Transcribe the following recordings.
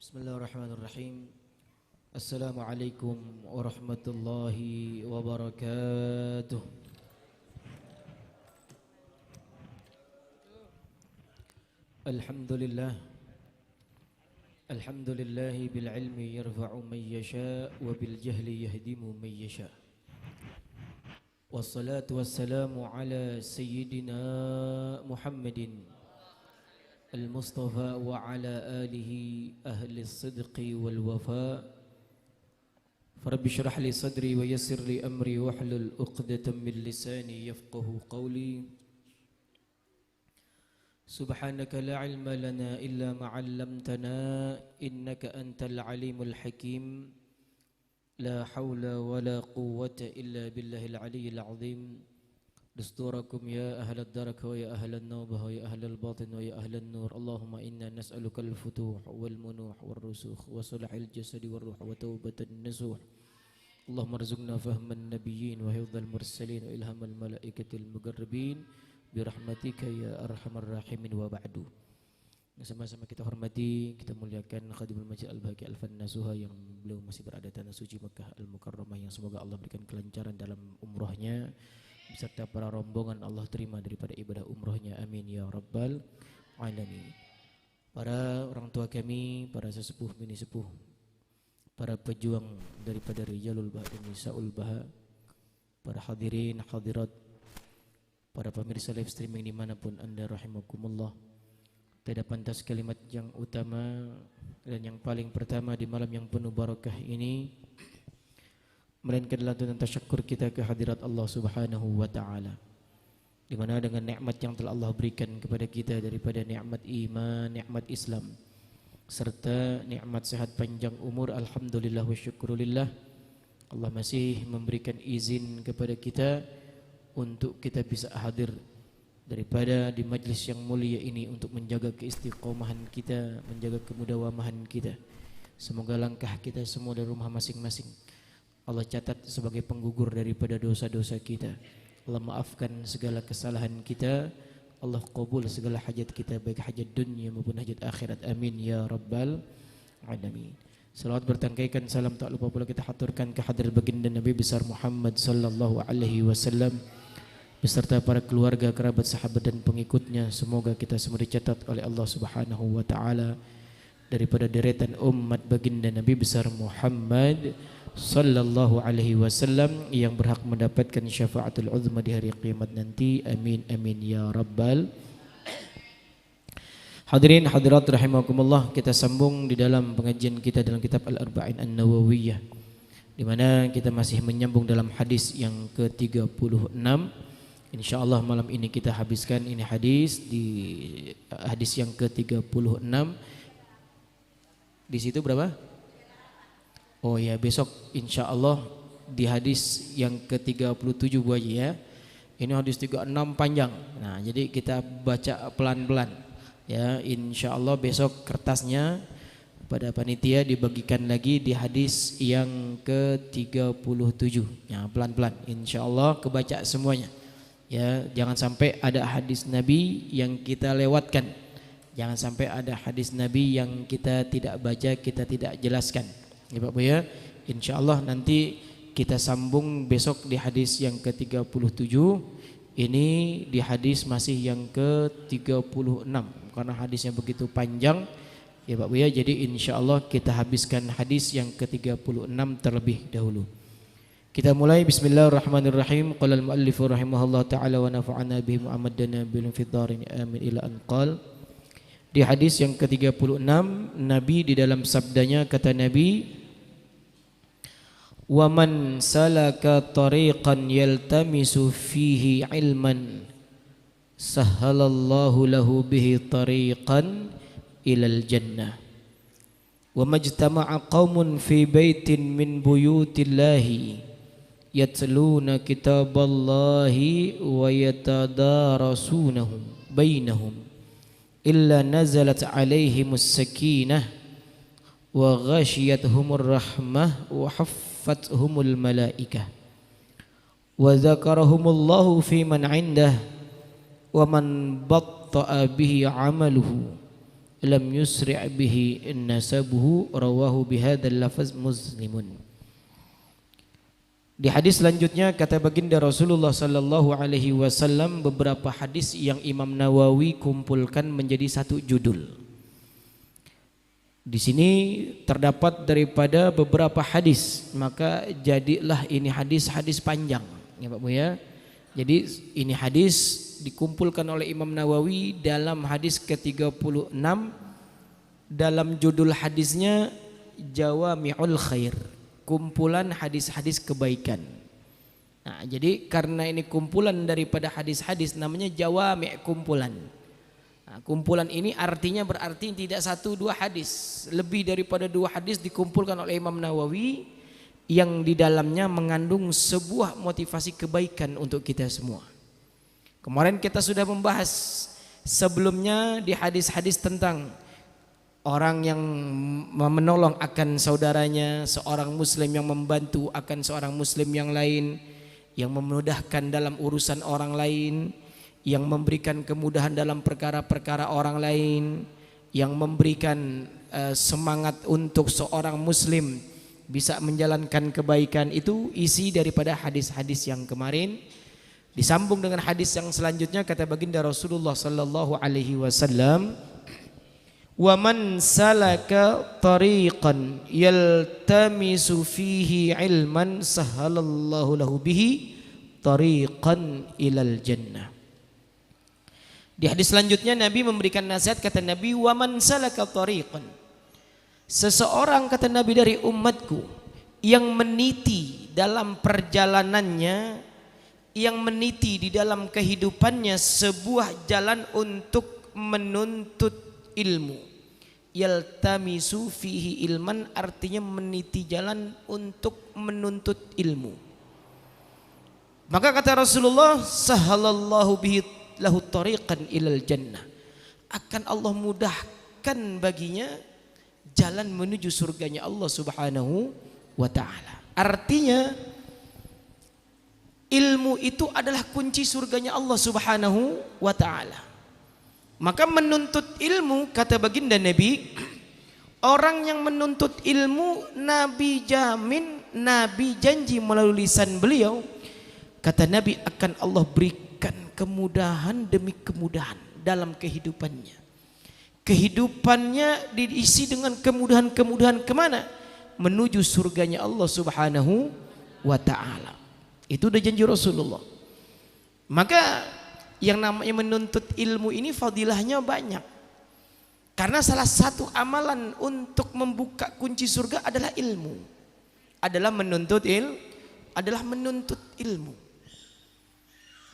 Bismillahirrahmanirrahim. Assalamualaikum warahmatullahi wabarakatuh. Alhamdulillah. Alhamdulillahi bil ilmi yarfa'u man yasha' wa bil jahli yahdimu man yasha'. Wassalatu wassalamu ala sayyidina Muhammadin المصطفى وعلى آله أهل الصدق والوفاء فرب اشرح لي صدري ويسر لي أمري واحلل عقدة من لساني يفقه قولي سبحانك لا علم لنا إلا ما علمتنا إنك أنت العليم الحكيم لا حول ولا قوة إلا بالله العلي العظيم دستوركم يا أهل الدرك ويا أهل النوبة ويا أهل الباطن ويا أهل النور اللهم إنا نسألك الفتوح والمنوح والرسوخ وصلح الجسد والروح وتوبة النسوح اللهم ارزقنا فهم النبيين وحفظ المرسلين وإلهام الملائكة المقربين برحمتك يا أرحم الراحمين وبعد. Sama-sama kita hormati, kita muliakan Khadimul Masjid Al-Baqi Al-Fannasuha yang beliau masih berada di tanah suci Makkah Al-Mukarramah, yang semoga Allah berikan kelancaran dalam umrahnya beserta para rombongan. Allah terima daripada ibadah umrahnya, amin ya rabbal alamin. Para orang tua kami, para sesepuh bini sepuh, para pejuang daripada Rijalul Baha dan Nisaul Baha, para hadirin hadirat, para pemirsa live streaming dimanapun anda rahimakumullah. Tidak pantas kalimat yang utama dan yang paling pertama di malam yang penuh barakah ini melainkan adalah tentang tasyukur kita kehadirat Allah Subhanahu wa taala, di mana dengan nikmat yang telah Allah berikan kepada kita daripada nikmat iman, nikmat Islam serta nikmat sehat panjang umur, alhamdulillah wa syukrulillah, Allah masih memberikan izin kepada kita untuk kita bisa hadir daripada di majlis yang mulia ini untuk menjaga keistiqomahan kita, menjaga kemudawamahan kita. Semoga langkah kita semua dari rumah masing-masing Allah catat sebagai penggugur daripada dosa-dosa kita. Allah maafkan segala kesalahan kita. Allah qabul segala hajat kita, baik hajat dunia maupun hajat akhirat, amin ya rabbal alamin. Salawat bertangkaikan salam tak lupa pula kita haturkan kehadirat baginda Nabi besar Muhammad sallallahu alaihi wasallam beserta para keluarga, kerabat, sahabat dan pengikutnya. Semoga kita semua dicatat oleh Allah Subhanahu wa taala daripada deretan umat baginda Nabi besar Muhammad sallallahu alaihi wasallam yang berhak mendapatkan syafaatul uzma di hari kiamat nanti, amin amin ya rabbal. Hadirin hadirat rahimakumullah, kita sambung di dalam pengajian kita dalam kitab Al-Arba'in An-Nawawiyah, di mana kita masih menyambung dalam hadis yang ke-36. InsyaAllah malam ini kita habiskan ini hadis di hadis yang ke-36. Di situ berapa? Oh ya, besok insyaallah di hadis yang ke-37 Bu Haji ya. Ini hadis 36 panjang. Nah, jadi kita baca pelan-pelan ya. Insyaallah besok kertasnya pada panitia dibagikan lagi di hadis yang ke-37. Ya, pelan-pelan insyaallah kebaca semuanya. Ya, jangan sampai ada hadis Nabi yang kita lewatkan. Jangan sampai ada hadis Nabi yang kita tidak baca, kita tidak jelaskan. Ya Pak Bu ya. Insyaallah nanti kita sambung besok di hadis yang ke-37. Ini di hadis masih yang ke-36 karena hadisnya begitu panjang. Ya Pak Bu ya. Jadi insyaallah kita habiskan hadis yang ke-36 terlebih dahulu. Kita mulai, bismillahirrahmanirrahim. Qala al-muallif rahimahullah ta'ala wa nafa'ana bihi mu'ammadana bil fiddarin amin ila an qala. Di hadis yang ke-36 Nabi di dalam sabdanya kata Nabi, wa man salaka tariqan yaltamisu fihi ilman sahhalallahu lahu bihi tariqan ilal jannah wa majtama'a qaumun fi baitin min buyutillahi yatluna kitaballahi wa yatadarasunahu bainahum illa nazalat alaihimus sakinah wa ghashiyatuhumur rahmah wa haffathumul malaikah wa dzakarahumullahu fi man 'indah wa man batta'a bihi 'amaluhu lam yusri' bihi nasabuhu rawahu bihadzal lafaz Muslimun. Di hadis selanjutnya kata baginda Rasulullah sallallahu alaihi wasallam, beberapa hadis yang Imam Nawawi kumpulkan menjadi satu judul. Di sini terdapat daripada beberapa hadis, maka jadilah ini hadis-hadis panjang ya Pak Bu ya. Jadi ini hadis dikumpulkan oleh Imam Nawawi dalam hadis ke-36, dalam judul hadisnya Jawami'ul Khair, kumpulan hadis-hadis kebaikan. Nah, jadi karena ini kumpulan daripada hadis-hadis namanya jawami', kumpulan. Nah, kumpulan ini artinya berarti tidak satu dua hadis, lebih daripada dua hadis dikumpulkan oleh Imam Nawawi yang di dalamnya mengandung sebuah motivasi kebaikan untuk kita semua. Kemarin kita sudah membahas sebelumnya di hadis-hadis tentang orang yang menolong akan saudaranya, seorang muslim yang membantu akan seorang muslim yang lain, yang memudahkan dalam urusan orang lain, yang memberikan kemudahan dalam perkara-perkara orang lain, yang memberikan semangat untuk seorang muslim bisa menjalankan kebaikan. Itu isi daripada hadis-hadis yang kemarin. Disambung dengan hadis yang selanjutnya, kata baginda Rasulullah sallallahu alaihi wasallam, wa man salaka tariqan yaltamisu fihi ilman sahalallahu lahu bihi tariqan ilal jannah. Di hadis selanjutnya Nabi memberikan nasihat, kata Nabi, wa man salaka tariqan, seseorang kata Nabi dari umatku yang meniti dalam perjalanannya, yang meniti di dalam kehidupannya sebuah jalan untuk menuntut ilmu. Yaltamisu fihi ilman artinya meniti jalan untuk menuntut ilmu. Maka kata Rasulullah, sahalallahu bihi lahu tariqan ilal jannah, akan Allah mudahkan baginya jalan menuju surganya Allah Subhanahu wa taala. Artinya ilmu itu adalah kunci surganya Allah Subhanahu wa taala. Maka menuntut ilmu, kata baginda Nabi, orang yang menuntut ilmu Nabi jamin, Nabi janji melalui lisan beliau, kata Nabi, akan Allah berikan kemudahan demi kemudahan dalam kehidupannya. Kehidupannya diisi dengan kemudahan-kemudahan kemana? Menuju surganya Allah Subhanahu wa ta'ala. Itu udah janji Rasulullah. Maka yang namanya menuntut ilmu ini fadilahnya banyak. Karena salah satu amalan untuk membuka kunci surga adalah ilmu. Adalah menuntut ilmu.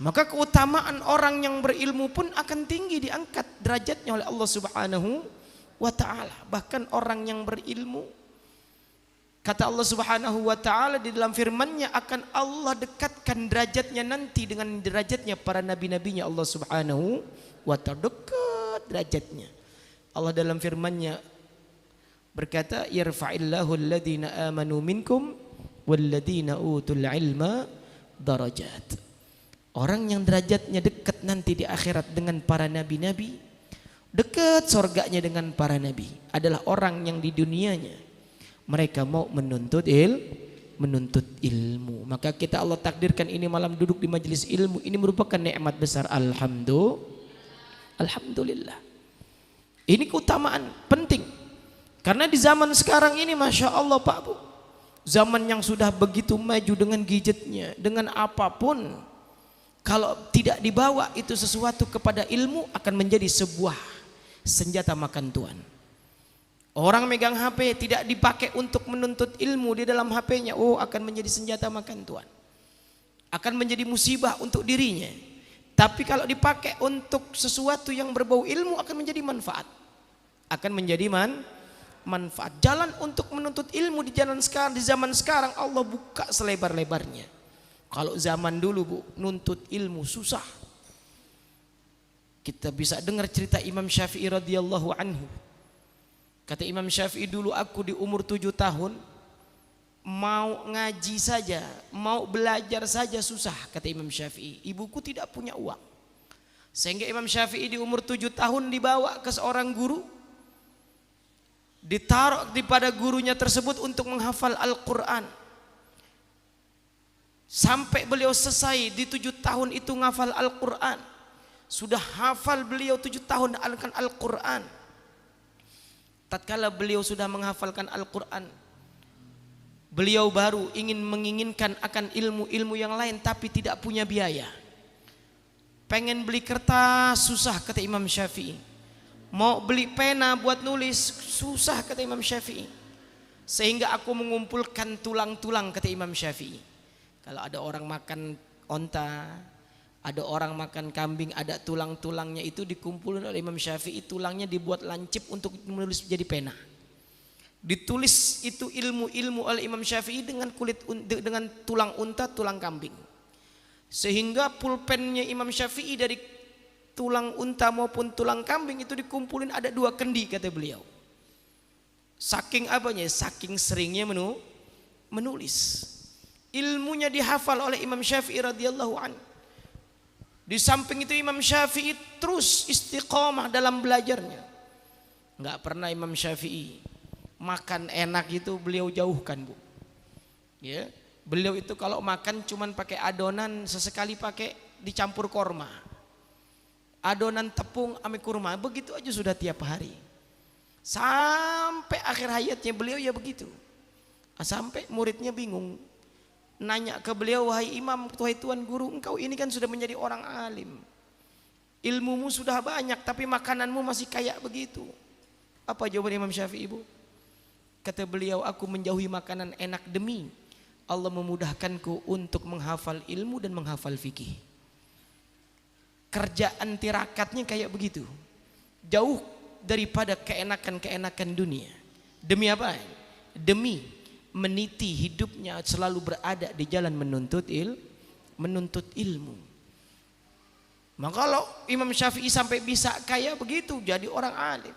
Maka keutamaan orang yang berilmu pun akan tinggi, diangkat derajatnya oleh Allah Subhanahu wa ta'ala. Bahkan orang yang berilmu, kata Allah Subhanahu wa ta'ala di dalam firman-Nya, akan Allah dekatkan derajatnya nanti dengan derajatnya para nabi-nabinya Allah Subhanahu wa ta'ala. Dekat derajatnya. Allah dalam firman-Nya berkata, yarfa'illahu alladhina amanu minkum walladhina utul ilma darajat. Orang yang derajatnya dekat nanti di akhirat dengan para nabi-nabi, dekat surganya dengan para nabi, adalah orang yang di dunianya mereka mau menuntut ilmu. Maka kita Allah takdirkan ini malam duduk di majelis ilmu, ini merupakan nikmat besar. Alhamdulillah. Ini keutamaan penting. Karena di zaman sekarang ini Masya Allah Pak Bu, zaman yang sudah begitu maju dengan gadgetnya, dengan apapun, kalau tidak dibawa itu sesuatu kepada ilmu, akan menjadi sebuah senjata makan tuan. Orang megang HP tidak dipakai untuk menuntut ilmu di dalam HP-nya, akan menjadi senjata makan tuan. Akan menjadi musibah untuk dirinya. Tapi kalau dipakai untuk sesuatu yang berbau ilmu, akan menjadi manfaat. Akan menjadi manfaat. Jalan untuk menuntut ilmu di zaman sekarang Allah buka selebar-lebarnya. Kalau zaman dulu Bu, nuntut ilmu susah. Kita bisa dengar cerita Imam Syafi'i radhiyallahu anhu. Kata Imam Syafi'i, dulu aku di umur 7 tahun mau ngaji saja, mau belajar saja susah, kata Imam Syafi'i. Ibuku tidak punya uang. Sehingga Imam Syafi'i di umur 7 tahun dibawa ke seorang guru. ditaruh pada gurunya tersebut untuk menghafal Al-Quran. Sampai beliau selesai di 7 tahun itu menghafal Al-Quran. Sudah hafal beliau 7 tahun akan Al-Quran. Tatkala beliau sudah menghafalkan Al-Quran, beliau baru menginginkan akan ilmu-ilmu yang lain, tapi tidak punya biaya. Pengen beli kertas susah, kata Imam Syafi'i. Mau beli pena buat nulis susah, kata Imam Syafi'i. Sehingga aku mengumpulkan tulang-tulang, kata Imam Syafi'i. Kalau ada orang makan onta, ada orang makan kambing, ada tulang-tulangnya itu dikumpulkan oleh Imam Syafi'i. Tulangnya dibuat lancip untuk menulis menjadi pena. Ditulis itu ilmu-ilmu oleh Imam Syafi'i dengan dengan tulang unta, tulang kambing. Sehingga pulpennya Imam Syafi'i dari tulang unta maupun tulang kambing itu dikumpulin ada 2 kendi, kata beliau. Saking apanya? Saking seringnya menulis. Ilmunya dihafal oleh Imam Syafi'i radhiyallahu anhu. Di samping itu Imam Syafi'i terus istiqomah dalam belajarnya. Enggak pernah Imam Syafi'i makan enak itu beliau jauhkan, Bu. Ya. Beliau itu kalau makan cuman pakai adonan, sesekali pakai dicampur korma. Adonan tepung ame kurma, begitu aja sudah tiap hari. Sampai akhir hayatnya beliau ya begitu. Sampai muridnya bingung. Nanya ke beliau, wahai imam, wahai tuan guru, engkau ini kan sudah menjadi orang alim. Ilmumu sudah banyak tapi makananmu masih kayak begitu. Apa jawaban Imam Syafi'i, Bu? Kata beliau, aku menjauhi makanan enak demi Allah memudahkanku untuk menghafal ilmu dan menghafal fikih. Kerjaan tirakatnya kayak begitu. Jauh daripada keenakan-keenakan dunia. Demi apa? Demi meniti hidupnya selalu berada di jalan menuntut ilmu. Maka kalau Imam Syafi'i sampai bisa kayak begitu, jadi orang alim.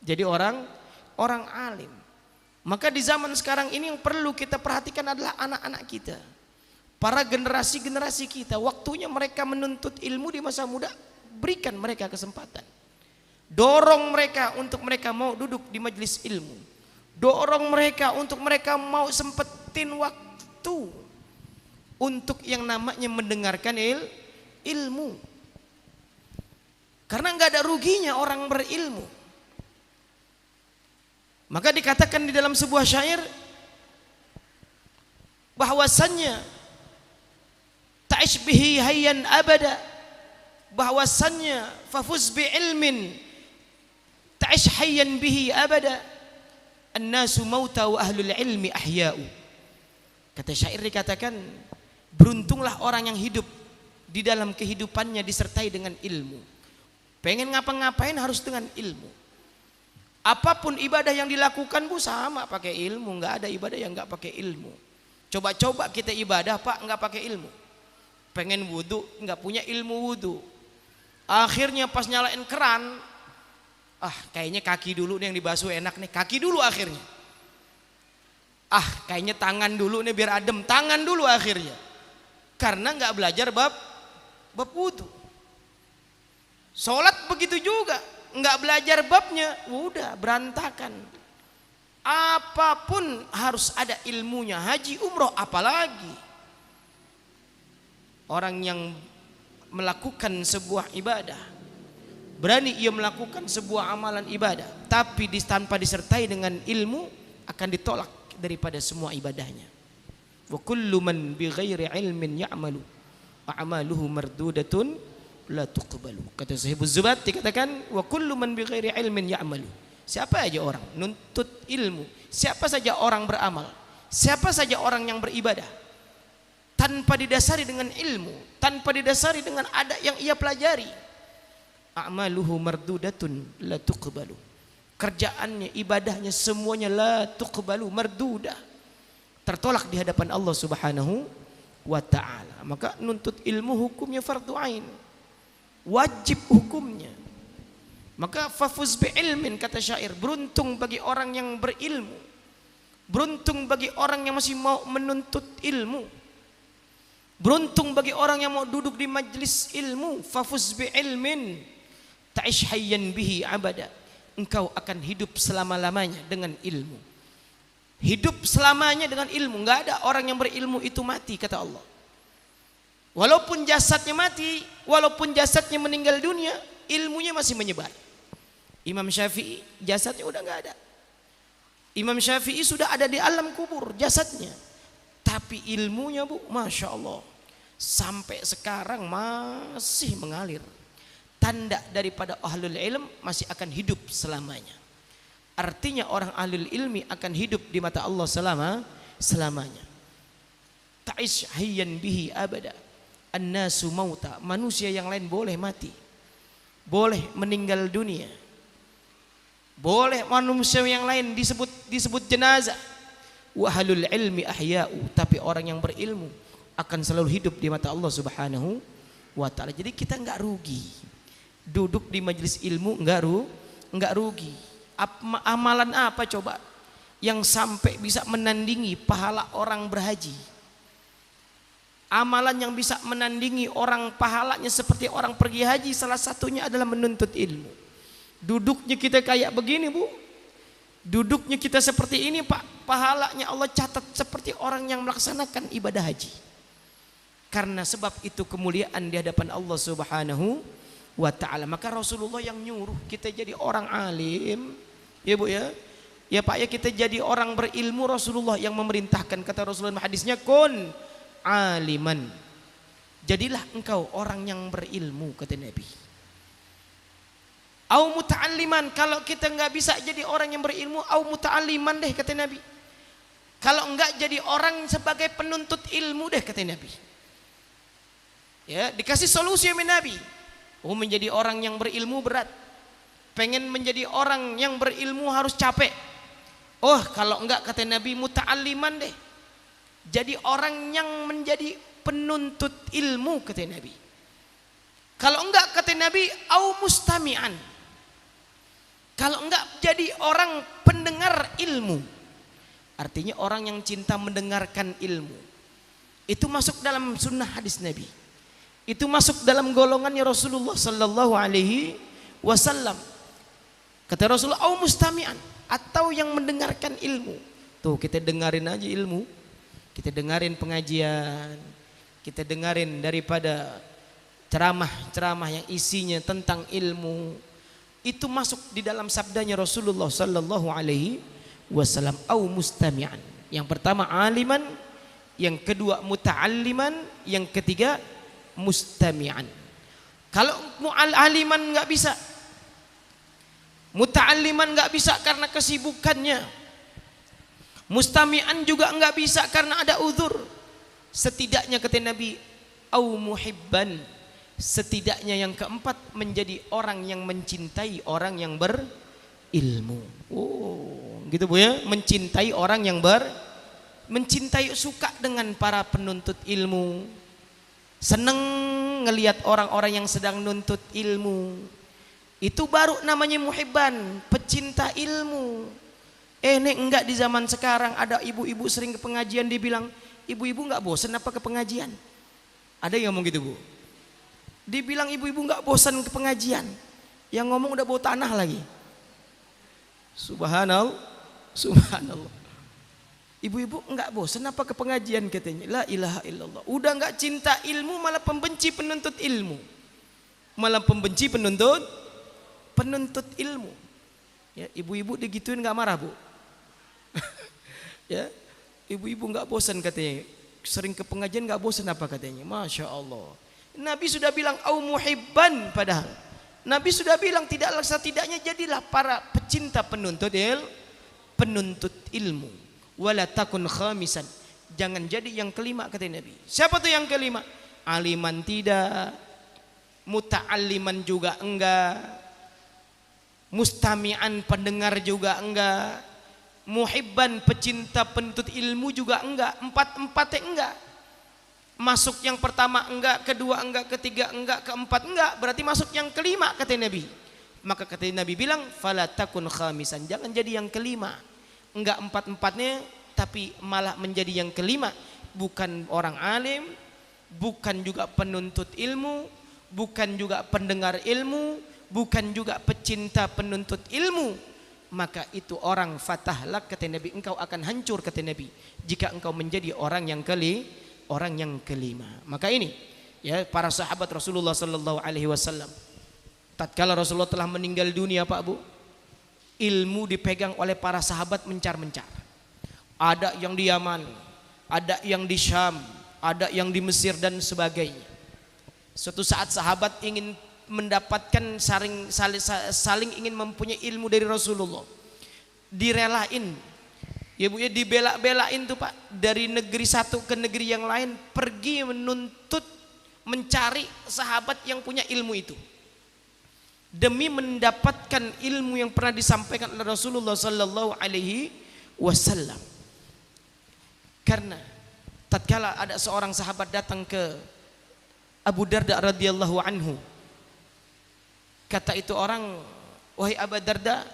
Jadi orang alim. Maka di zaman sekarang ini yang perlu kita perhatikan adalah anak-anak kita. Para generasi-generasi kita, waktunya mereka menuntut ilmu di masa muda, berikan mereka kesempatan. Dorong mereka untuk mereka mau duduk di majelis ilmu. Dorong mereka untuk mereka mau sempetin waktu untuk yang namanya mendengarkan ilmu. Karena nggak ada ruginya orang berilmu. Maka dikatakan di dalam sebuah syair bahwasannya ta'ish bihi hayyan abada, bahwasannya fafuz bi ilmin ta'ish hayyan bihi abada, annasu mauta wa ahlul ilmi ahya'u. Kata syair dikatakan, beruntunglah orang yang hidup di dalam kehidupannya disertai dengan ilmu. Pengen ngapa-ngapain harus dengan ilmu. Apapun ibadah yang dilakukan, Bu, sama pakai ilmu. Nggak ada ibadah yang nggak pakai ilmu. Coba-coba kita ibadah, Pak, nggak pakai ilmu. Pengen wudhu, nggak punya ilmu wudhu. Akhirnya pas nyalain keran, kayaknya kaki dulu nih yang dibasuh enak nih. Kaki dulu akhirnya. Kayaknya tangan dulu nih biar adem. Tangan dulu akhirnya. Karena nggak belajar bab wudhu. Sholat begitu juga. Nggak belajar babnya, udah berantakan. Apapun harus ada ilmunya. Haji, umroh, apalagi orang yang melakukan sebuah ibadah, berani ia melakukan sebuah amalan ibadah, tapi tanpa disertai dengan ilmu, akan ditolak daripada semua ibadahnya. Wa kullu man bighairi ilmin ya'malu a'maluhu mardudatun la tuqbalu. Kata Sahibuz Zubat dikatakan, wa kullu man bighairi ilmin ya'malu. Siapa aja orang nuntut ilmu, siapa saja orang beramal, siapa saja orang yang beribadah tanpa didasari dengan ilmu, tanpa didasari dengan ada yang ia pelajari, a'maluhu mardudatun la tuqbalu. Kerjaannya, ibadahnya semuanya la tuqbalu, mardudah, tertolak di hadapan Allah Subhanahu wa ta'ala. Maka nuntut ilmu hukumnya fardu ain, wajib hukumnya. Maka fafuz bi ilmin, kata syair, beruntung bagi orang yang berilmu, beruntung bagi orang yang masih mau menuntut ilmu, beruntung bagi orang yang mau duduk di majlis ilmu. Fafuz bi ilmin ta'ish hayyan bihi abada, engkau akan hidup selama-lamanya dengan ilmu. Hidup selamanya dengan ilmu. Enggak ada orang yang berilmu itu mati, kata Allah. Walaupun jasadnya mati, walaupun jasadnya meninggal dunia, ilmunya masih menyebar. Imam Syafi'i jasadnya udah enggak ada. Imam Syafi'i sudah ada di alam kubur jasadnya. Tapi ilmunya Bu, Masya Allah, sampai sekarang masih mengalir. Tanda daripada ahlul ilm masih akan hidup selamanya. Artinya orang ahlul ilmi akan hidup di mata Allah selamanya. Ta'ish hayyan bihi abada. An-nasu mauta. Manusia yang lain boleh mati, boleh meninggal dunia, boleh manusia yang lain disebut jenazah. Wa ahlul ilmi ahya'u, tapi orang yang berilmu akan selalu hidup di mata Allah Subhanahu wa taala. Jadi kita enggak rugi. Duduk di majelis ilmu enggak rugi. Amalan apa coba yang sampai bisa menandingi pahala orang berhaji? Amalan yang bisa menandingi orang pahalanya seperti orang pergi haji, salah satunya adalah menuntut ilmu. Duduknya kita kayak begini Bu, duduknya kita seperti ini Pak, pahalanya Allah catat seperti orang yang melaksanakan ibadah haji. Karena sebab itu kemuliaan di hadapan Allah Subhanahu wa ta'ala. Maka Rasulullah yang nyuruh kita jadi orang alim, ya Bu ya. Ya Pak ya, kita jadi orang berilmu. Rasulullah yang memerintahkan, kata Rasulullah hadisnya, kun aliman, jadilah engkau orang yang berilmu, kata Nabi. Au muta'alliman, kalau kita enggak bisa jadi orang yang berilmu, au muta'alliman deh, kata Nabi. Kalau enggak jadi orang sebagai penuntut ilmu deh, kata Nabi. Ya, dikasih solusi sama Nabi. Oh, menjadi orang yang berilmu berat. Pengen menjadi orang yang berilmu harus capek. Oh, kalau enggak, kata Nabi, muta'alliman deh. Jadi orang yang menjadi penuntut ilmu, kata Nabi. Kalau enggak, kata Nabi, au mustami'an. Kalau enggak jadi orang pendengar ilmu. Artinya orang yang cinta mendengarkan ilmu. Itu masuk dalam sunnah hadis Nabi. Itu masuk dalam golongannya Rasulullah sallallahu alaihi wasallam. Kata Rasulullah, au mustami'an, atau yang mendengarkan ilmu. Tuh, kita dengarin aja ilmu. Kita dengarin pengajian. Kita dengarin daripada ceramah-ceramah yang isinya tentang ilmu. Itu masuk di dalam sabdanya Rasulullah sallallahu alaihi wasallam, au mustami'an. Yang pertama aliman, yang kedua muta'alliman, yang ketiga mustami'an. Kalau aliman enggak bisa, muta'alliman enggak bisa karena kesibukannya, mustami'an juga enggak bisa karena ada uzur. Setidaknya kata Nabi, au muhibban, setidaknya yang keempat menjadi orang yang mencintai orang yang berilmu. Oh, gitu Bu ya, mencintai orang yang mencintai, suka dengan para penuntut ilmu. Seneng ngelihat orang-orang yang sedang nuntut ilmu. Itu baru namanya muhibban, pecinta ilmu. Nek enggak, di zaman sekarang ada ibu-ibu sering ke pengajian, dibilang, ibu-ibu enggak bosan apa ke pengajian? Ada yang ngomong gitu Bu. Dibilang ibu-ibu enggak bosan ke pengajian, yang ngomong udah bawa tanah lagi. Subhanallah, subhanallah. Ibu-ibu enggak bosan apa ke pengajian, katanya. La ilaha illallah. Udah enggak cinta ilmu, malah pembenci penuntut ilmu. Malah pembenci penuntut ilmu. Ya, ibu-ibu digituin enggak marah Bu? Ya, ibu-ibu enggak bosan katanya. Sering ke pengajian enggak bosan apa katanya? Masya Allah. Nabi sudah bilang au muhibban, padahal Nabi sudah bilang setidaknya jadilah para pecinta penuntut ilmu. Wala takun khamisan, jangan jadi yang kelima, kata Nabi. Siapa tuh yang kelima? Aliman tidak, muta'alliman juga enggak, mustami'an pendengar juga enggak, muhibban pecinta penuntut ilmu juga enggak. Empat-empatnya enggak. Masuk yang pertama enggak, kedua enggak, ketiga enggak, keempat enggak, berarti masuk yang kelima, kata Nabi. Maka kata Nabi bilang, fala takun khamisan, jangan jadi yang kelima. Enggak empat-empatnya, tapi malah menjadi yang kelima. Bukan orang alim, bukan juga penuntut ilmu, bukan juga pendengar ilmu, bukan juga pecinta penuntut ilmu, maka itu orang fatahlak, kata Nabi, engkau akan hancur, kata Nabi, jika engkau menjadi orang yang kelima. Maka ini ya para sahabat Rasulullah sallallahu alaihi wasallam, tatkala Rasulullah telah meninggal dunia, Pak Bu, ilmu dipegang oleh para sahabat mencar-mencar. Ada yang di Yaman, ada yang di Syam, ada yang di Mesir dan sebagainya. Suatu saat sahabat ingin mendapatkan saling ingin mempunyai ilmu dari Rasulullah, direlain ya Bu ya, dibela-belain tuh Pak, dari negeri satu ke negeri yang lain, pergi menuntut mencari sahabat yang punya ilmu itu demi mendapatkan ilmu yang pernah disampaikan oleh Rasulullah sallallahu alaihi wasallam. Karena tatkala ada seorang sahabat datang ke Abu Darda radhiyallahu anhu, kata itu orang, wahai Abu Darda,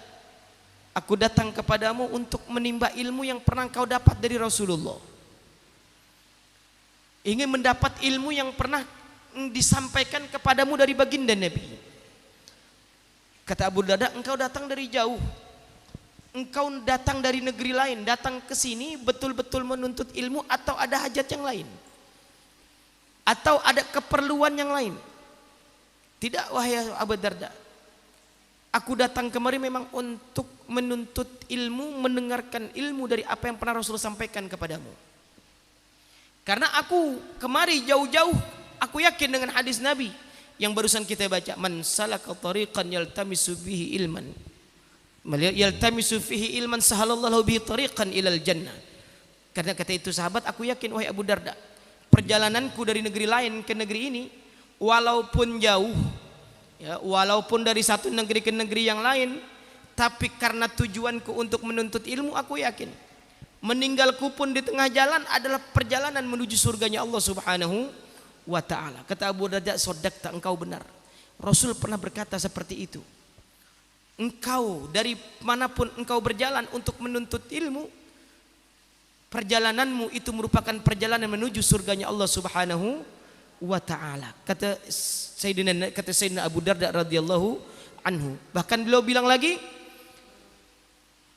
aku datang kepadamu untuk menimba ilmu yang pernah kau dapat dari Rasulullah. Ingin mendapat ilmu yang pernah disampaikan kepadamu dari baginda Nabi. Kata Abu Darda, engkau datang dari jauh, engkau datang dari negeri lain, datang ke sini betul-betul menuntut ilmu atau ada hajat yang lain? Atau ada keperluan yang lain? Tidak, wahai Abu Darda, aku datang kemari memang untuk menuntut ilmu, mendengarkan ilmu dari apa yang pernah Rasul sampaikan kepadamu. Karena aku kemari jauh-jauh, aku yakin dengan hadis Nabi yang barusan kita baca, man salaka tariqan yaltamisu fihi ilman, yaltamisu fihi ilman sahalallahu bihi tariqan ilal jannah. Karena kata itu sahabat, aku yakin wahai Abu Darda, perjalananku dari negeri lain ke negeri ini, walaupun jauh ya, walaupun dari satu negeri ke negeri yang lain, tapi karena tujuanku untuk menuntut ilmu, aku yakin meninggalku pun di tengah jalan adalah perjalanan menuju surganya Allah subhanahu wa ta'ala. Kata Abu Darda, sodakta, engkau benar, Rasul pernah berkata seperti itu. Engkau dari manapun engkau berjalan untuk menuntut ilmu, perjalananmu itu merupakan perjalanan menuju surganya Allah subhanahu wa ta'ala. Kata Sayyidina Abu Darda radhiyallahu anhu. Bahkan beliau bilang lagi,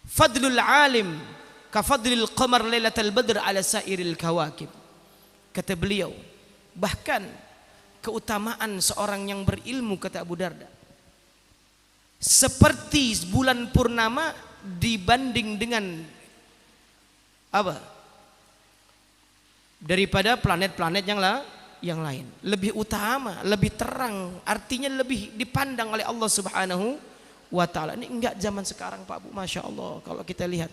fadlul alim ka fadlil qamar lailatal badr ala sairil kawakib. Kata beliau, bahkan keutamaan seorang yang berilmu, kata Abu Darda, seperti bulan purnama dibanding dengan apa? Daripada planet-planet yang lain. Lebih utama, lebih terang, artinya lebih dipandang oleh Allah subhanahu wa ta'ala. Ini enggak zaman sekarang Pak Bu, Masya Allah. Kalau kita lihat,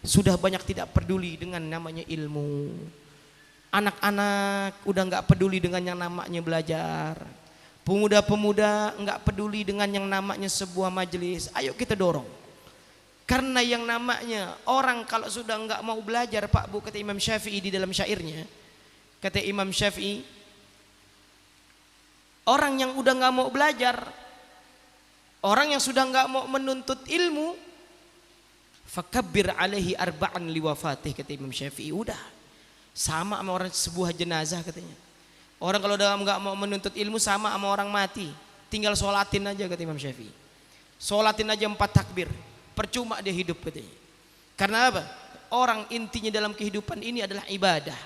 sudah banyak tidak peduli dengan namanya ilmu. Anak-anak udah enggak peduli dengan yang namanya belajar. Pemuda-pemuda enggak peduli dengan yang namanya sebuah majelis. Ayo kita dorong. Karena yang namanya orang kalau sudah enggak mau belajar, Pak Bu, kata Imam Syafi'i di dalam syairnya, kata Imam Syafi'i, orang yang udah enggak mau belajar, orang yang sudah enggak mau menuntut ilmu, fakabbir alaihi arba'an liwafatih, kata Imam Syafi'i. Udah sama sama orang sebuah jenazah katanya. Orang kalau udah enggak mau menuntut ilmu sama sama orang mati, tinggal sholatin aja, kata Imam Syafi'i. Sholatin aja 4 takbir, percuma dia hidup katanya. Karena apa? Orang intinya dalam kehidupan ini adalah ibadah.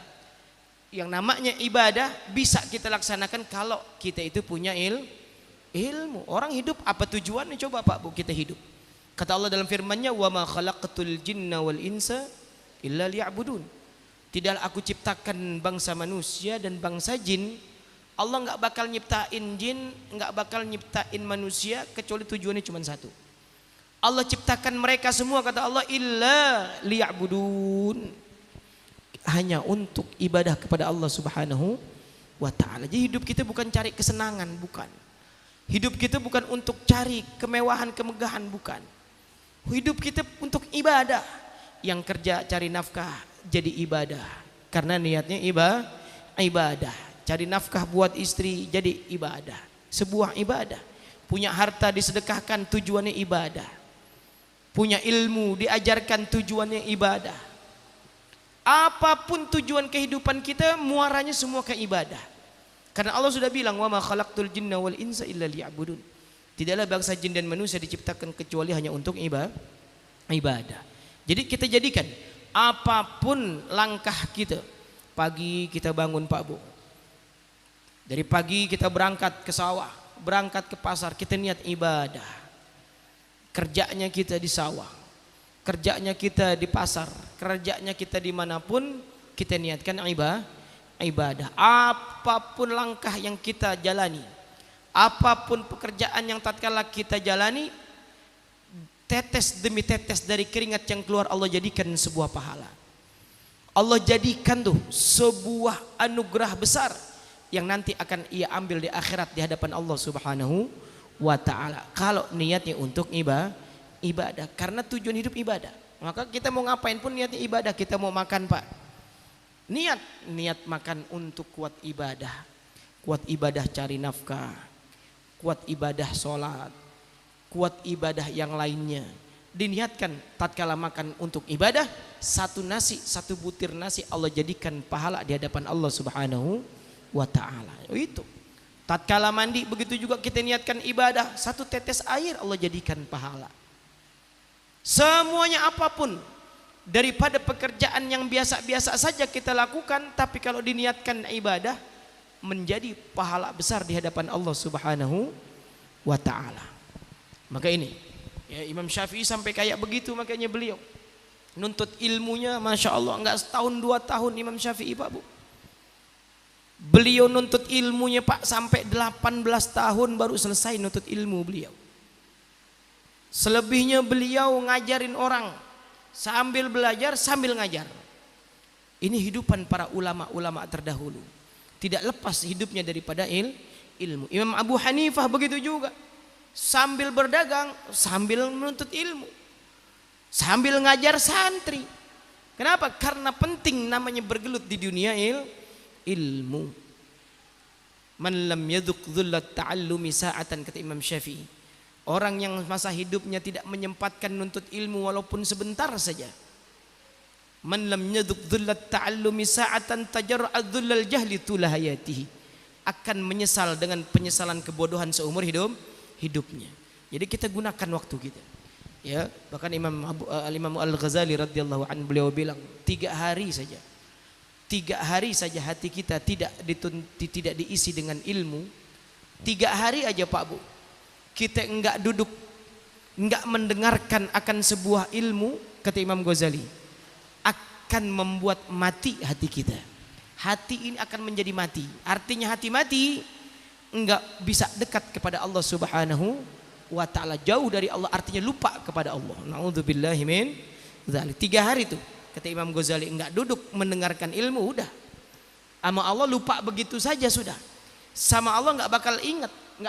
Yang namanya ibadah bisa kita laksanakan kalau kita itu punya ilmu. Orang hidup apa tujuannya, coba Pak Bu, kita hidup. Kata Allah dalam firman-Nya, wa ma khalaqatul jinna wal insa illa liya'budun. Tidaklah aku ciptakan bangsa manusia dan bangsa jin. Allah enggak bakal nyiptain jin, enggak bakal nyiptain manusia kecuali tujuannya cuma satu. Allah ciptakan mereka semua, kata Allah, illa liya'budun, hanya untuk ibadah kepada Allah subhanahu wa ta'ala. Jadi hidup kita bukan cari kesenangan, bukan. Hidup kita bukan untuk cari kemewahan, kemegahan, bukan. Hidup kita untuk ibadah. Yang kerja cari nafkah jadi ibadah, karena niatnya ibadah. Cari nafkah buat istri jadi ibadah, sebuah ibadah. Punya harta disedekahkan, tujuannya ibadah. Punya ilmu diajarkan, tujuannya ibadah. Apapun tujuan kehidupan kita, muaranya semua ke ibadah. Karena Allah sudah bilang, wa ma khalaqtul jinna wal insa illa liya'budun. Tidaklah bangsa jin dan manusia diciptakan kecuali hanya untuk ibadah. Jadi kita jadikan apapun langkah kita. Pagi kita bangun Pak Bu. Dari pagi kita berangkat ke sawah, berangkat ke pasar, kita niat ibadah. Kerjanya kita di sawah, kerjanya kita di pasar, kerjanya kita dimanapun, kita niatkan ibadah. Apapun langkah yang kita jalani, apapun pekerjaan yang tatkala kita jalani, tetes demi tetes dari keringat yang keluar Allah jadikan sebuah pahala. Allah jadikan tuh sebuah anugerah besar yang nanti akan ia ambil di akhirat di hadapan Allah Subhanahu wa ta'ala. Kalau niatnya untuk ibadah, karena tujuan hidup ibadah. Maka kita mau ngapain pun niatnya ibadah. Kita mau makan Pak, niat makan untuk kuat ibadah cari nafkah, kuat ibadah sholat, kuat ibadah yang lainnya. Diniatkan tatkala makan untuk ibadah, satu butir nasi Allah jadikan pahala di hadapan Allah Subhanahu wa ta'ala. Itu tatkala mandi begitu juga kita niatkan ibadah, satu tetes air Allah jadikan pahala. Semuanya apapun, daripada pekerjaan yang biasa-biasa saja kita lakukan, tapi kalau diniatkan ibadah menjadi pahala besar di hadapan Allah Subhanahu wa ta'ala. Maka ini ya, Imam Syafi'i sampai kayak begitu, makanya beliau nuntut ilmunya Masya Allah enggak setahun 2 tahun Imam Syafi'i Pak Bu. Beliau nuntut ilmunya Pak sampai 18 tahun baru selesai nuntut ilmu beliau. Selebihnya beliau ngajarin orang sambil belajar sambil ngajar. Ini hidupan para ulama-ulama terdahulu, tidak lepas hidupnya daripada ilmu. Imam Abu Hanifah begitu juga, sambil berdagang sambil menuntut ilmu, sambil ngajar santri. Kenapa? Karena penting namanya bergelut di dunia ilmu. Man lam yadhuq dhullat ta'allumi sa'atan, kata Imam Syafi'i. Orang yang masa hidupnya tidak menyempatkan nuntut ilmu walaupun sebentar saja. Man lam yadhuq dhullat ta'allumi sa'atan tajarra'a dhullal jahli tula hayatihi. Akan menyesal dengan penyesalan kebodohan seumur hidupnya. Jadi kita gunakan waktu kita. Ya, bahkan Imam Al-Ghazali radhiyallahu anhu beliau bilang 3 hari saja hati kita tidak diisi dengan ilmu. 3 hari aja Pak Bu, kita enggak duduk, enggak mendengarkan akan sebuah ilmu, kata Imam Ghazali, akan membuat mati hati kita. Hati ini akan menjadi mati. Artinya hati mati, enggak bisa dekat kepada Allah Subhanahu wa ta'ala, jauh dari Allah, artinya lupa kepada Allah. Na'udzubillahi min dzalik. 3 hari itu kata Imam Ghazali enggak duduk mendengarkan ilmu, udah sama Allah lupa begitu saja sudah. Sama Allah enggak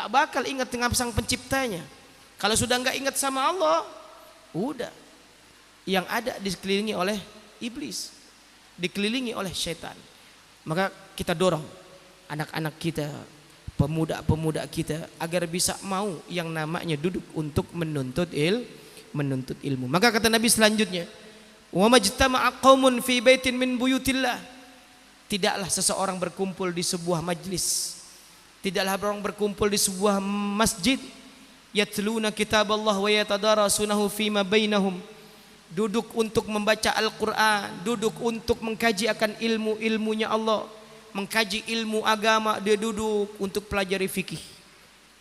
bakal ingat dengan sang penciptanya. Kalau sudah enggak ingat sama Allah, udah yang ada dikelilingi oleh iblis, dikelilingi oleh syaitan. Maka kita dorong anak-anak kita, pemuda-pemuda kita agar bisa mau yang namanya duduk untuk menuntut ilmu. Maka kata Nabi selanjutnya, wa majtama'a qaumun fi baitin min buyutillah. Tidaklah seseorang berkumpul di sebuah majlis, tidaklah orang berkumpul di sebuah masjid, yatluna kitaballah wa yatadarasunahu fima bainahum, duduk untuk membaca Al-Quran, duduk untuk mengkaji akan ilmunya Allah, mengkaji ilmu agama. Dia duduk untuk pelajari fikih,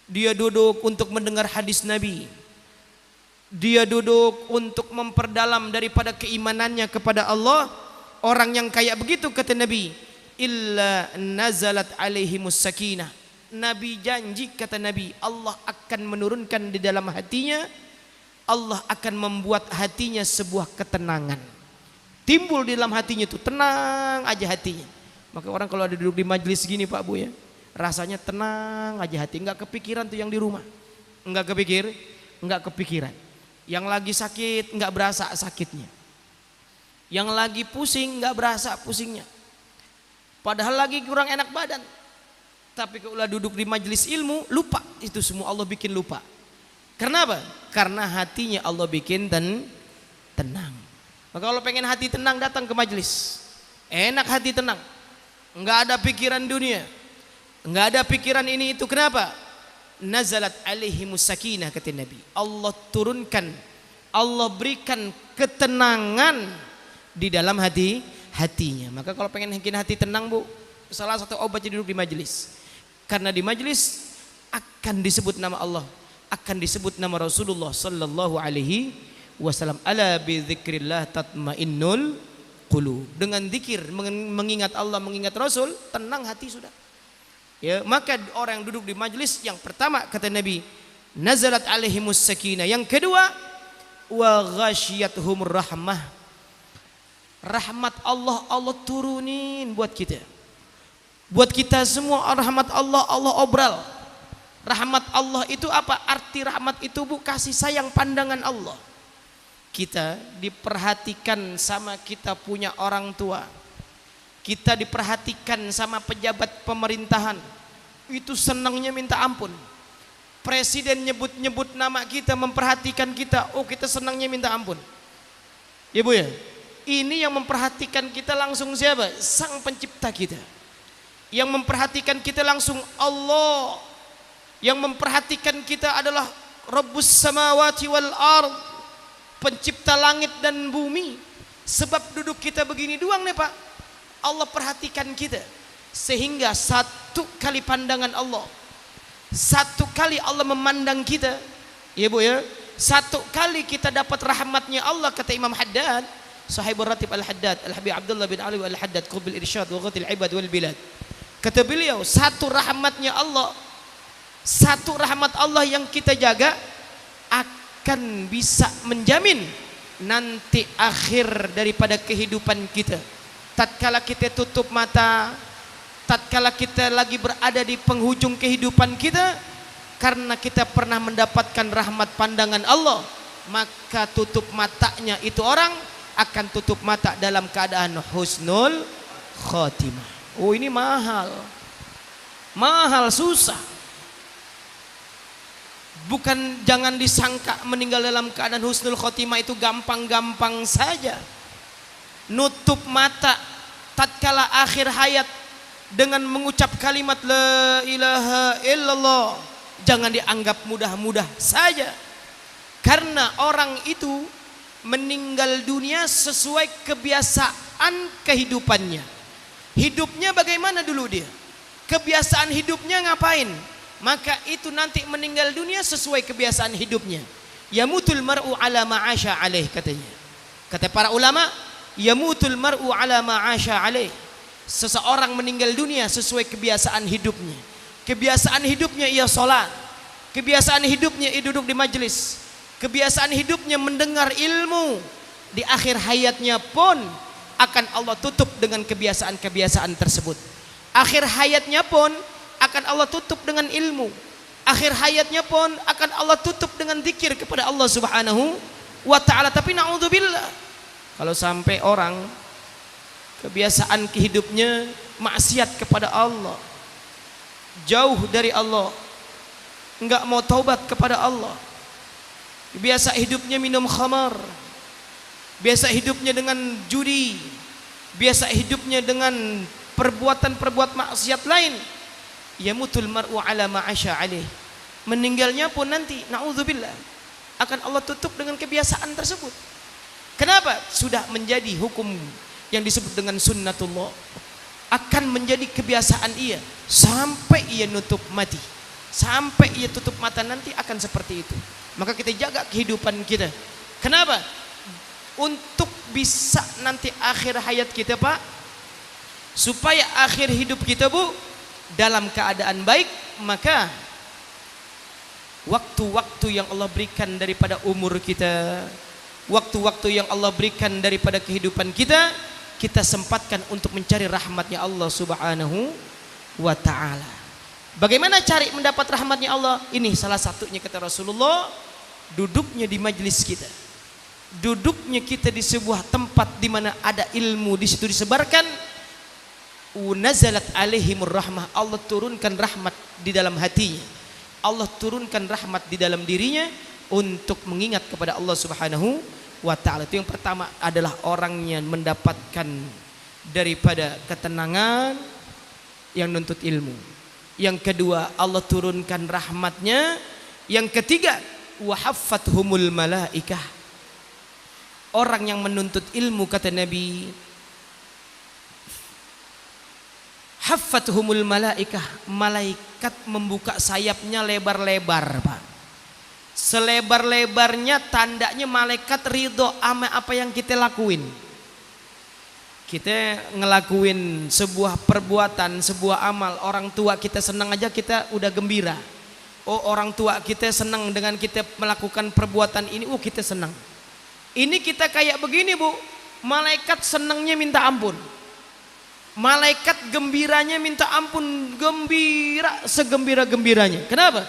dia duduk untuk mendengar hadis Nabi, dia duduk untuk memperdalam daripada keimanannya kepada Allah. Orang yang kayak begitu kata Nabi, illa nazalat alaihimus sakinah. Nabi janji, kata Nabi, Allah akan menurunkan di dalam hatinya, Allah akan membuat hatinya sebuah ketenangan. Timbul di dalam hatinya itu, tenang aja hatinya. Maka orang kalau ada duduk di majelis gini Pak Bu ya, rasanya tenang aja hati, enggak kepikiran tuh yang di rumah. Enggak kepikiran. Yang lagi sakit enggak berasa sakitnya. Yang lagi pusing enggak berasa pusingnya. Padahal lagi kurang enak badan. Tapi kalau duduk di majelis ilmu, lupa. Itu semua Allah bikin lupa. Karena apa? Karena hatinya Allah bikin tenang. Maka kalau pengen hati tenang, datang ke majelis. Enak hati tenang. Enggak ada pikiran dunia, enggak ada pikiran ini itu. Kenapa? nazalat alaihimus sakinah, kata Nabi. Allah turunkan, Allah berikan ketenangan di dalam hatinya. Maka kalau pengen bikin hati tenang, Bu, salah satu obatnya duduk di majelis. Karena di majelis akan disebut nama Allah, akan disebut nama Rasulullah sallallahu alaihi wasallam. Ala bi dzikrillah tatmainnul qulub. Dengan zikir, mengingat Allah, mengingat Rasul, tenang hati sudah. Ya, maka orang yang duduk di majelis, yang pertama kata Nabi, nazalat alaihimus sakinah. Yang kedua, wa ghasyiyatuhumur rahmah. Rahmat Allah, Allah turunin buat kita. Buat kita semua rahmat Allah, Allah obral. Rahmat Allah itu apa? Arti rahmat itu, Bu, kasih sayang pandangan Allah. Kita diperhatikan sama kita punya orang tua. Kita diperhatikan sama pejabat pemerintahan. Itu senangnya minta ampun. Presiden nyebut-nyebut nama kita, memperhatikan kita. Oh, kita senangnya minta ampun. Ya, Bu, ya. Ini yang memperhatikan kita langsung siapa? Sang pencipta kita. Yang memperhatikan kita langsung Allah. Yang memperhatikan kita adalah Rabbus samawati wal ard, pencipta langit dan bumi. Sebab duduk kita begini doang nih, Pak, Allah perhatikan kita. Sehingga satu kali pandangan Allah, satu kali Allah memandang kita, ya, Bu, ya, satu kali kita dapat rahmatnya Allah. Kata Imam Haddad, Sahibur Ratib Al-Haddad, Al-Habib Abdullah bin Ali Al-Haddad, Qutbul Irsyad wa Ghathil Ibad wal Bilad. Kata beliau, satu rahmatnya Allah, satu rahmat Allah yang kita jaga akan bisa menjamin nanti akhir daripada kehidupan kita. Tatkala kita tutup mata, tatkala kita lagi berada di penghujung kehidupan kita, karena kita pernah mendapatkan rahmat pandangan Allah, maka tutup matanya itu orang akan tutup mata dalam keadaan husnul khotimah. Oh, ini mahal. Mahal, susah. Bukan, jangan disangka meninggal dalam keadaan husnul khotimah itu gampang-gampang saja. Nutup mata tatkala akhir hayat dengan mengucap kalimat la ilaha illallah, jangan dianggap mudah-mudah saja. Karena orang itu meninggal dunia sesuai kebiasaan kehidupannya. Hidupnya bagaimana dulu dia? Kebiasaan hidupnya ngapain? Maka itu nanti meninggal dunia sesuai kebiasaan hidupnya. Yamutul mar'u ala ma'asha alaih, katanya. Kata para ulama, yamutul mar'u ala ma'asha alaih. Seseorang meninggal dunia sesuai kebiasaan hidupnya. Kebiasaan hidupnya ia sholat. Kebiasaan hidupnya ia duduk di majelis. Kebiasaan hidupnya mendengar ilmu. Di akhir hayatnya pun akan Allah tutup dengan kebiasaan-kebiasaan tersebut. Akhir hayatnya pun akan Allah tutup dengan ilmu. Akhir hayatnya pun akan Allah tutup dengan zikir kepada Allah Subhanahu wa ta'ala. Tapi na'udzubillah, kalau sampai orang kebiasaan hidupnya maksiat kepada Allah, jauh dari Allah, enggak mau taubat kepada Allah, biasa hidupnya minum khamar, biasa hidupnya dengan judi, biasa hidupnya dengan perbuatan-perbuatan maksiat lain, yamutul mar'u ala ma'asha alaih. Meninggalnya pun nanti na'udzubillah akan Allah tutup dengan kebiasaan tersebut. Kenapa? Sudah menjadi hukum yang disebut dengan sunnatullah, akan menjadi kebiasaan ia sampai ia nutup mati, sampai ia tutup mata nanti akan seperti itu. Maka kita jaga kehidupan kita. Kenapa? Untuk bisa nanti akhir hayat kita, Pak, supaya akhir hidup kita, Bu, dalam keadaan baik. Maka waktu-waktu yang Allah berikan daripada umur kita, waktu-waktu yang Allah berikan daripada kehidupan kita, kita sempatkan untuk mencari rahmatnya Allah Subhanahu wa ta'ala. Bagaimana cari mendapat rahmatnya Allah? Ini salah satunya, kata Rasulullah, duduknya di majelis kita, duduknya kita di sebuah tempat di mana ada ilmu di situ disebarkan. Nazalat alaihimur rahmah, Allah turunkan rahmat di dalam hatinya, Allah turunkan rahmat di dalam dirinya untuk mengingat kepada Allah Subhanahu wa ta'ala. Itu yang pertama, adalah orangnya mendapatkan daripada ketenangan yang nuntut ilmu. Yang kedua, Allah turunkan rahmatnya. Yang ketiga, wahaffathumul malaikah. Orang yang menuntut ilmu, kata Nabi, haffathumul malaikah, malaikat membuka sayapnya lebar-lebar, Pak. Selebar-lebarnya, tandanya malaikat ridho sama apa yang kita lakuin. Kita ngelakuin sebuah perbuatan, sebuah amal, orang tua kita senang aja kita udah gembira. Oh, orang tua kita senang dengan kita melakukan perbuatan ini, kita senang. Ini kita kayak begini, Bu. Malaikat senangnya minta ampun. Malaikat gembiranya minta ampun, gembira segembira-gembiranya. Kenapa?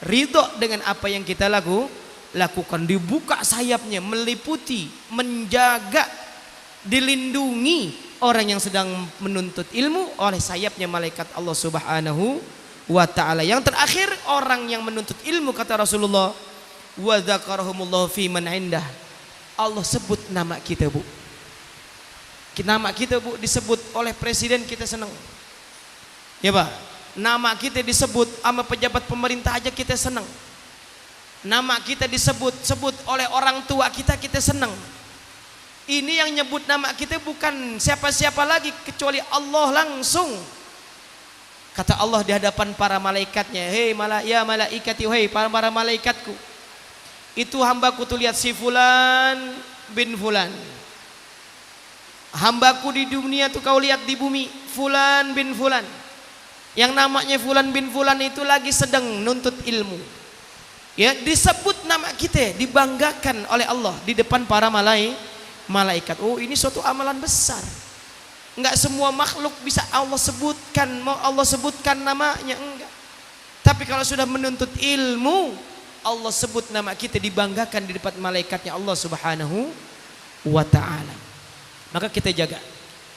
Ridho dengan apa yang kita lakukan. Dibuka sayapnya, meliputi, menjaga, dilindungi orang yang sedang menuntut ilmu oleh sayapnya malaikat Allah Subhanahu wa ta'ala. Yang terakhir, orang yang menuntut ilmu, kata Rasulullah, wa dzakarahumullahu fi man indah. Allah sebut nama kita, Bu. Nama kita, Bu, disebut oleh presiden, kita senang. Ya, Pak. Nama kita disebut sama pejabat pemerintah aja kita senang. Nama kita disebut oleh orang tua kita senang. Ini yang nyebut nama kita bukan siapa-siapa lagi kecuali Allah langsung. Kata Allah di hadapan para malaikatnya, hei ya malaikati, hei para malaikatku, itu hambaku tuh lihat si fulan bin fulan. Hambaku di dunia tuh kau lihat di bumi, fulan bin fulan. Yang namanya fulan bin fulan itu lagi sedang nuntut ilmu. Ya, disebut nama kita, dibanggakan oleh Allah di depan para malaikat. Oh, ini suatu amalan besar. Enggak semua makhluk bisa Allah sebutkan, mau Allah sebutkan namanya, enggak. Tapi kalau sudah menuntut ilmu, Allah sebut nama kita, dibanggakan di depan malaikatnya Allah Subhanahu wa ta'ala. Maka kita jaga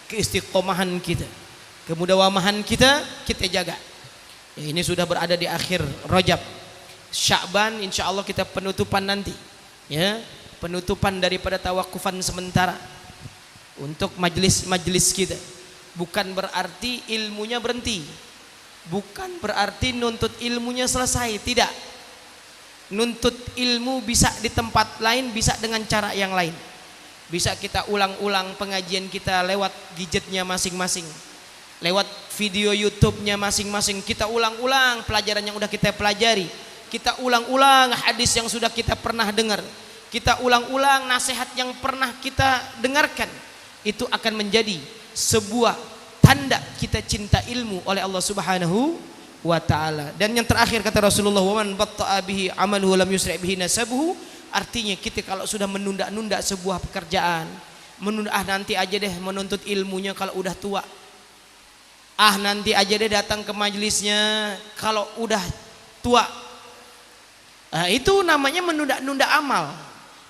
keistiqomahan kita, kemudawamahan kita jaga. Ya, ini sudah berada di akhir Rajab. Sya'ban insya Allah kita penutupan nanti, ya, penutupan daripada tawakufan sementara untuk majelis kita. Bukan berarti ilmunya berhenti, bukan berarti nuntut ilmunya selesai, tidak. Nuntut ilmu bisa di tempat lain, bisa dengan cara yang lain. Bisa kita ulang-ulang pengajian kita lewat gadgetnya masing-masing, lewat video YouTube-nya masing-masing. Kita ulang-ulang pelajaran yang udah kita pelajari, kita ulang-ulang hadis yang sudah kita pernah dengar, kita ulang-ulang nasihat yang pernah kita dengarkan. Itu akan menjadi sebuah tanda kita cinta ilmu oleh Allah Subhanahu wa ta'ala. Dan yang terakhir kata Rasulullah, wa man batta'a bihi amaluhu lam yusri' bihi nasabuhu. Artinya kita kalau sudah menunda-nunda sebuah pekerjaan, nanti aja deh menuntut ilmunya kalau udah tua, nanti aja deh datang ke majelisnya kalau udah tua, itu namanya menunda-nunda amal.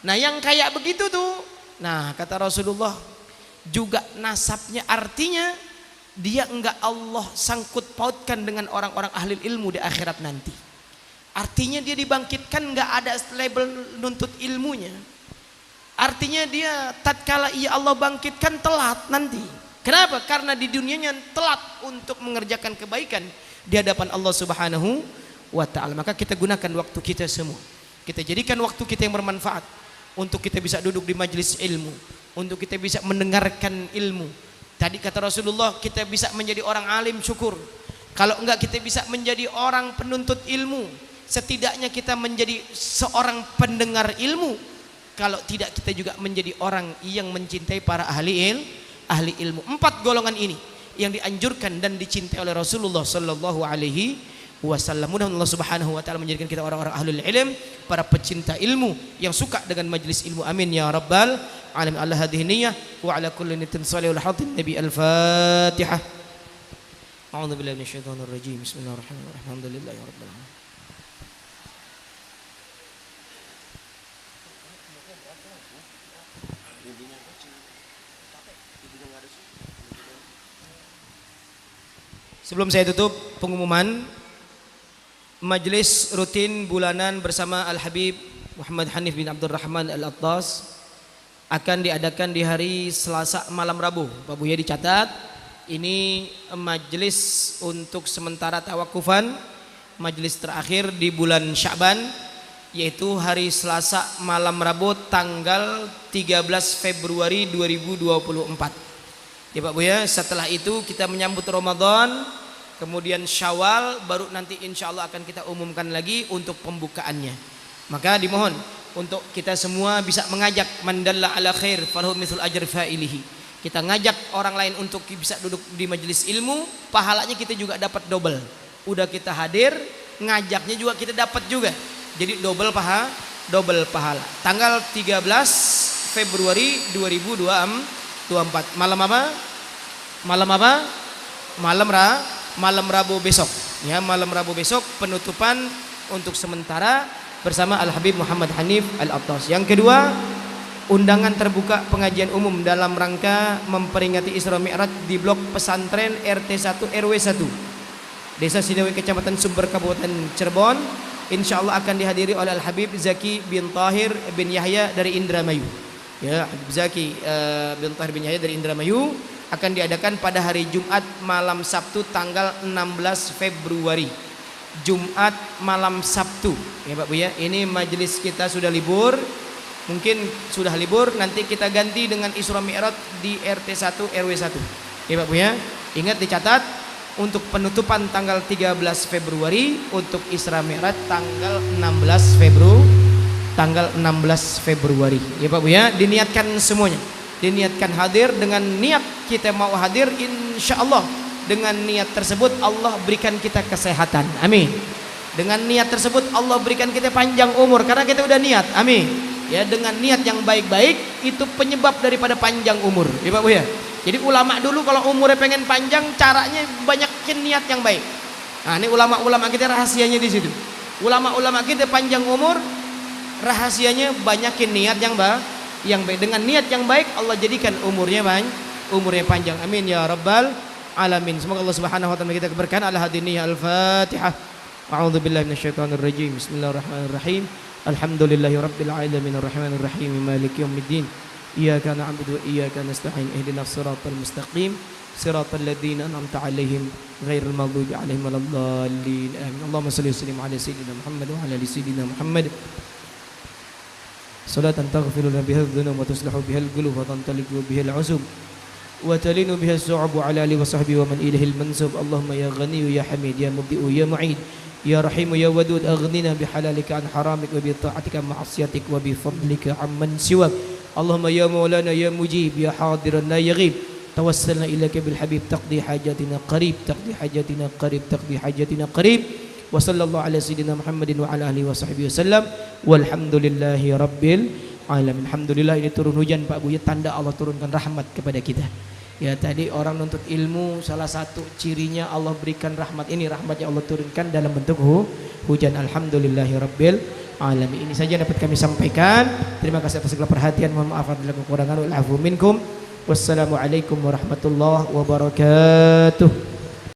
Nah, yang kayak begitu tuh, nah kata Rasulullah juga nasabnya, artinya dia enggak Allah sangkut pautkan dengan orang-orang ahli ilmu di akhirat nanti. Artinya dia dibangkitkan enggak ada label nuntut ilmunya. Artinya dia tatkala ia Allah bangkitkan telat nanti. Kenapa? Karena di dunianya telat untuk mengerjakan kebaikan di hadapan Allah Subhanahu wa ta'ala. Maka kita gunakan waktu kita semua, kita jadikan waktu kita yang bermanfaat untuk kita bisa duduk di majelis ilmu, untuk kita bisa mendengarkan ilmu. Tadi kata Rasulullah, kita bisa menjadi orang alim, syukur. Kalau enggak kita bisa menjadi orang penuntut ilmu, setidaknya kita menjadi seorang pendengar ilmu. Kalau tidak, kita juga menjadi orang yang mencintai para ahli ilmu. 4 golongan ini yang dianjurkan dan dicintai oleh Rasulullah sallallahu alaihi wasallam. Mudah-mudahan Allah Subhanahu wa ta'ala menjadikan kita orang-orang ahlul ilm, para pecinta ilmu yang suka dengan majlis ilmu. Amin ya rabbal alamin. Ala hadhihi niyyah wa ala kulli niyatin shalihah. Al-hatim Nabi al-Fatihah. A'udzu billahi minasyaitonir rajim. Bismillahirrahmanirrahim. Alhamdulillahi rabbil alamin. Sebelum saya tutup, pengumuman majelis rutin bulanan bersama Al-Habib Muhammad Hanif bin Abdul Rahman Al-Attas akan diadakan di hari Selasa malam Rabu. Pak Buya dicatat, ini majelis untuk sementara tawakufan, majelis terakhir di bulan Sya'ban, yaitu hari Selasa malam Rabu tanggal 13 Februari 2024. Ya Pak Bu ya, setelah itu kita menyambut Ramadan, kemudian Syawal, baru nanti insya Allah akan kita umumkan lagi untuk pembukaannya. Maka dimohon untuk kita semua bisa mengajak, mandalla ala khair falahu mithl ajri fa'ilihi. Kita ngajak orang lain untuk bisa duduk di majelis ilmu, pahalanya kita juga dapat double. Udah kita hadir, ngajaknya juga kita dapat juga. Jadi double pahala. Tanggal 13 Februari 2024. Malam apa? Malam Rabu besok. Ya, malam Rabu besok penutupan untuk sementara bersama Al Habib Muhammad Hanif Al-Attas. Yang kedua, undangan terbuka pengajian umum dalam rangka memperingati Isra Mi'raj di blok pesantren RT 1 RW 1 Desa Sidawi Kecamatan Sumber Kabupaten Cirebon. Insya Allah akan dihadiri oleh Al Habib Zaki bin Tahir bin Yahya dari Indramayu. Ya, Habib Zaki bin Tahir bin Yahya dari Indramayu akan diadakan pada hari Jumat malam Sabtu tanggal 16 Februari. Jumat malam Sabtu. Ya Pak Bu ya, ini majelis kita sudah libur. Mungkin sudah libur, nanti kita ganti dengan Isra Mi'raj di RT 1 RW 1. Ya Pak Bu ya, ingat dicatat untuk penutupan tanggal 13 Februari, untuk Isra Mi'raj tanggal 16 Februari. Ya Pak Bu ya, diniatkan semuanya. Diniatkan hadir, dengan niat kita mau hadir, insya Allah dengan niat tersebut Allah berikan kita kesehatan, amin. Dengan niat tersebut Allah berikan kita panjang umur, karena kita udah niat, amin. Ya, dengan niat yang baik-baik itu penyebab daripada panjang umur, ya Pak Bu ya. Jadi ulama dulu kalau umurnya pengen panjang, caranya banyakin niat yang baik. Nah, ini ulama-ulama kita rahasianya di situ. Ulama-ulama kita panjang umur, rahasianya banyakin niat yang baik. Dengan niat yang baik Allah jadikan umurnya panjang. Amin ya rabbal alamin. Semoga Allah Subhanahu wa taala kita keberkahan. Ala hadini al-Fatihah. A'udzu billahi minasyaitonir rajim. Bismillahirrahmanirrahim. Alhamdulillahi rabbil alamin arrahmanir rahim maliki yaumiddin. Iyyaka na'budu wa iyyaka nasta'in. Ihdinas siratal mustaqim. Siratal ladzina an'amta 'alaihim ghairil maghdubi 'alaihim waladdallin. Amin. Allahumma shalli wa sallim ala sayyidina Muhammad wa ala ali sayyidina Muhammad. Salatan taghfiru lana biha adh-dhunub wa tuslihu biha al-qulub wa tantaliqu biha al-'usub wa talinu biha as-su'ub ala alihi wa sahbihi wa man ilaihi al-mansub. Allahumma ya Ghani ya Hamid ya Mubdi'u ya Mu'id ya Rahim ya Wadud, aghnina bihalalika an haramik wa bi ta'atika ma'asiyatik wa bi fadlika amman siwak. Allahumma ya Maulana ya Mujib ya Hadiran la yaghib, tawassalna ilaika bil Habib taqdi hajatina qarib, taqdi hajatina qarib. Wa sallallahu ala sayyidina Muhammadin wa ala alihi wa sahbihi wasallam. Walhamdulillahi rabbil alamin. Alhamdulillah, ini turun hujan Pak Bu ya, tanda Allah turunkan rahmat kepada kita. Ya, tadi orang nuntut ilmu, salah satu cirinya Allah berikan rahmat. Ini rahmatnya Allah turunkan dalam bentuk hujan. Alhamdulillahi rabbil alamin. Ini saja dapat kami sampaikan. Terima kasih atas segala perhatian. Mohon maaf apabila kekurangan. Wal afu minkum. Wassalamualaikum warahmatullahi wabarakatuh.